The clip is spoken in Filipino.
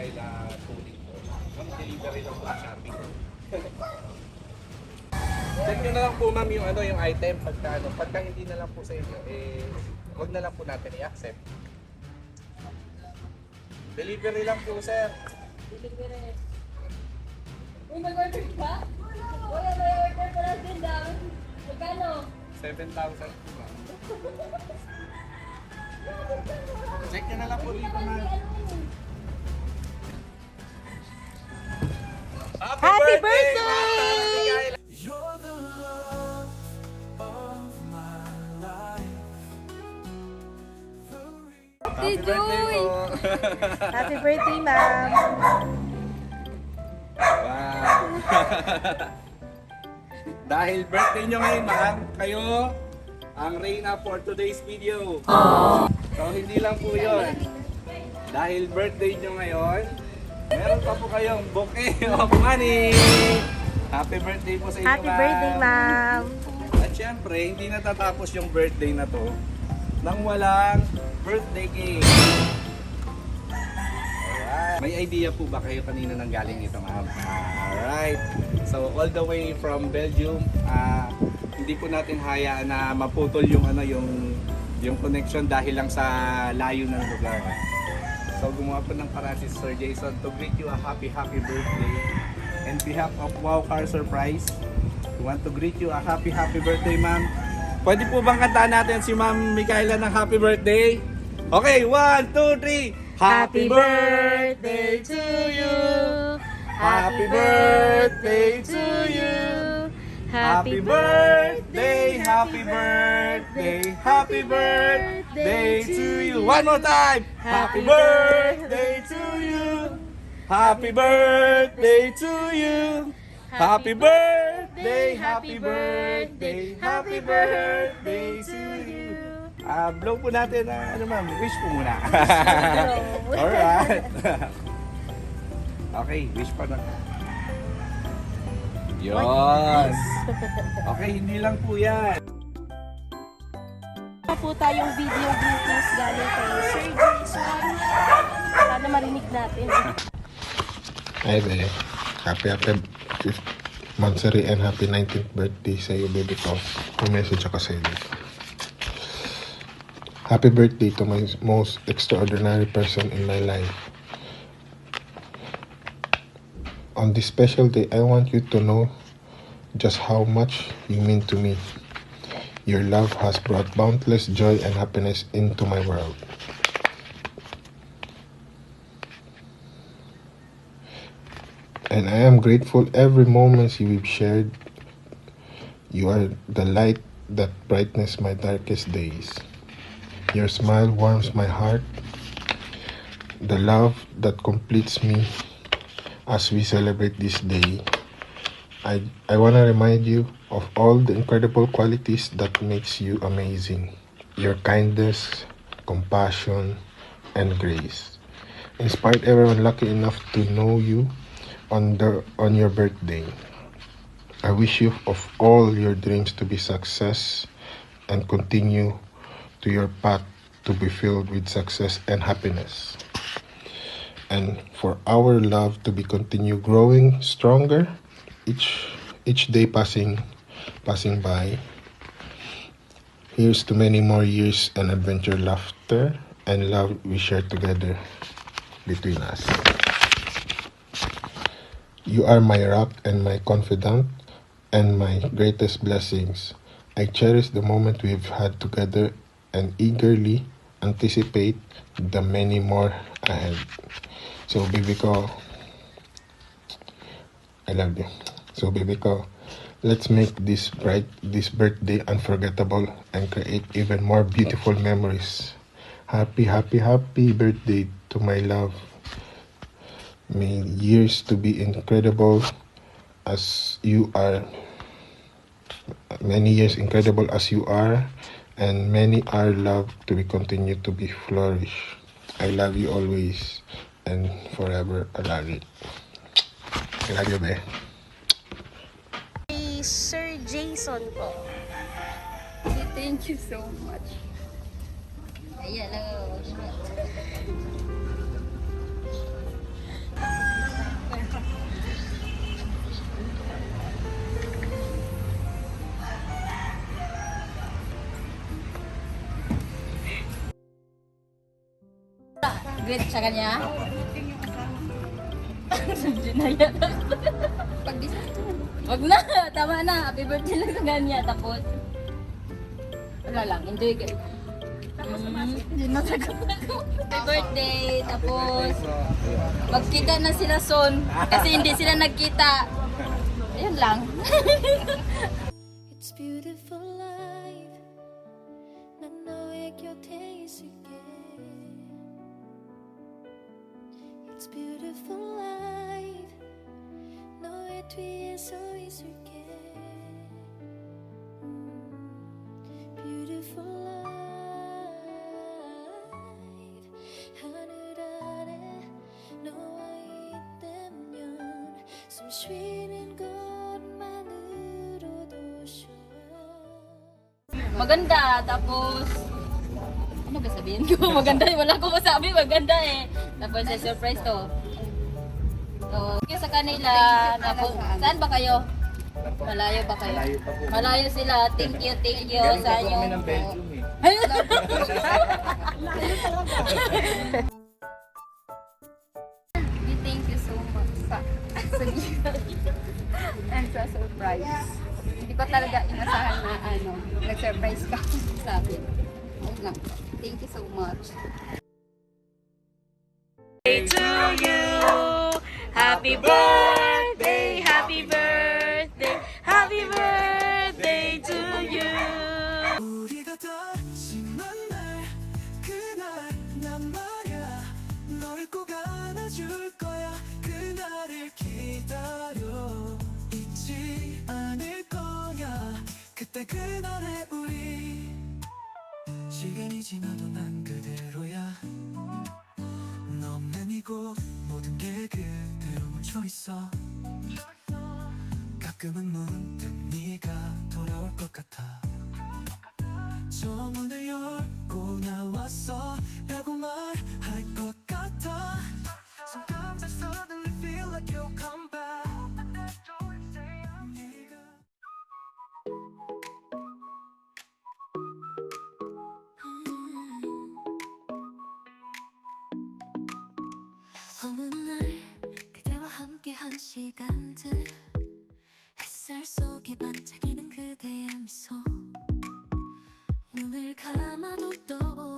Mikaela Tuning po. Ma'am, delivery lang po sa Shopee. Check nyo na lang po ma'am yung, yung item. Pagka hindi na lang po sa inyo, huwag na lang po natin i-accept. Delivery lang po, sir. Delivery. Uy, mag-order ka? Uy, may order pa lang din daw. Magkano? 7,000 po ma'am. Check nyo na lang po dito ma'am. Happy birthday! Mikaela! You're the love of my life. Happy birthday po! Happy birthday, ma'am! Wow! Dahil birthday nyo ngayon, ma'am, kayo ang reyna for today's video. So hindi lang po yun. Dahil birthday nyo ngayon, meron pa po kayong bouquet of money! Happy birthday po sa inyo, Happy birthday, ma'am! At syempre, hindi natatapos yung birthday na to nang walang birthday cake. Alright. May idea po ba kayo kanina nang galing ito, ma'am? Alright. So, all the way from Belgium, hindi po natin hayaan na maputol yung yung connection dahil lang sa layo ng lugar. So, gumawa po ng paraan si Sir Jason to greet you a happy birthday. On behalf of Wow Car Surprise, we want to greet you a happy birthday, ma'am. Pwede po bang kantaan natin si Ma'am Mikaela ng happy birthday? Okay, 1, 2, 3. Happy birthday to you. Happy birthday to you. Happy birthday, happy birthday, happy birthday to you. One more time. Happy birthday to you. Happy birthday to you. Happy birthday, happy birthday, happy birthday to you. Blow po natin ma'am, wish po muna. Alright. Okay, wish pa na. Yes. Okay, hindi lang po yan. Pa po tayong video greetings galing kay Sir Jason. Sana marinig natin. Hi there. Happy 5th Mansari and happy 19th birthday sa iyo, baby ko. May message ako sa iyo. Happy birthday to my most extraordinary person in my life. On this special day, I want you to know just how much you mean to me. Your love has brought boundless joy and happiness into my world. And I am grateful every moment we've shared. You are the light that brightens my darkest days. Your smile warms my heart. The love that completes me as we celebrate this day. I want to remind you of all the incredible qualities that makes you amazing. Your kindness, compassion, and grace. Inspired everyone lucky enough to know you on your birthday. I wish you of all your dreams to be success and continue to your path to be filled with success and happiness. And for our love to be continue growing stronger each day passing by. Here's to many more years and adventure, laughter, and love we share together between us. You are my rock and my confidant and my greatest blessings. I cherish the moment we've had together and eagerly anticipate the many more ahead. So baby ko, I love you. So baby ko, let's make this birthday unforgettable and create even more beautiful memories. Happy birthday to my love. May years to be incredible as you are. Many years incredible as you are, and many are love to be continue to be flourish. I love you always and forever, Alari. I love you, be. Kay Sir Jason po. Thank you so much. Ayan, Greet sa kanya. Ginaya. Wag na, tama na. Happy birthday lang sa kanya. Tapos, wala lang, enjoy kayo. Hindi na sa happy birthday. Tapos, magkita na sila soon. Kasi hindi sila nagkita. Ayun lang. It's beautiful life. 난 너의 곁에 있을게. It's beautiful life. 너의 뒤에 서 있을게. Beautiful life. 하늘 아래 너와 있다면 숨 쉬는 것만으로도 좋아. Maganda. Tapos, ano ba sabihin ko? Maganda. Wala ko masabi. Maganda eh. Tapos, surprise to. So, thank you sa kanila. Tapos, saan ba kayo? Malayo ba kayo? Malayo pa po. Malayo sila. Thank you Galing sa pa po kami inyo. ng Belgium eh. We thank you so much sa and sa surprise. Hindi ko talaga inasahan na nag-surprise ka sa akin. Ayun lang. Thank you so much. Happy birthday, happy birthday, happy birthday to you. 우리가 다시 만날 그날 난 말야 너를 꼭 안아줄 거야 그날을 기다려 잊지 않을 거야 그때 그날의 우리 시간이 지나도 난 그대로야 너 없는 이곳 모든 게 그대로 묻혀있어 가끔은 문득 네가 돌아올 것 같아 저 문을 열고 나왔어 라고 말할 것 같아 Sometimes I suddenly feel like you'll come back 네가 어느 날 그대와 함께한 시간들 햇살 속에 반짝이는 그대의 미소 눈을 감아도 떠오르는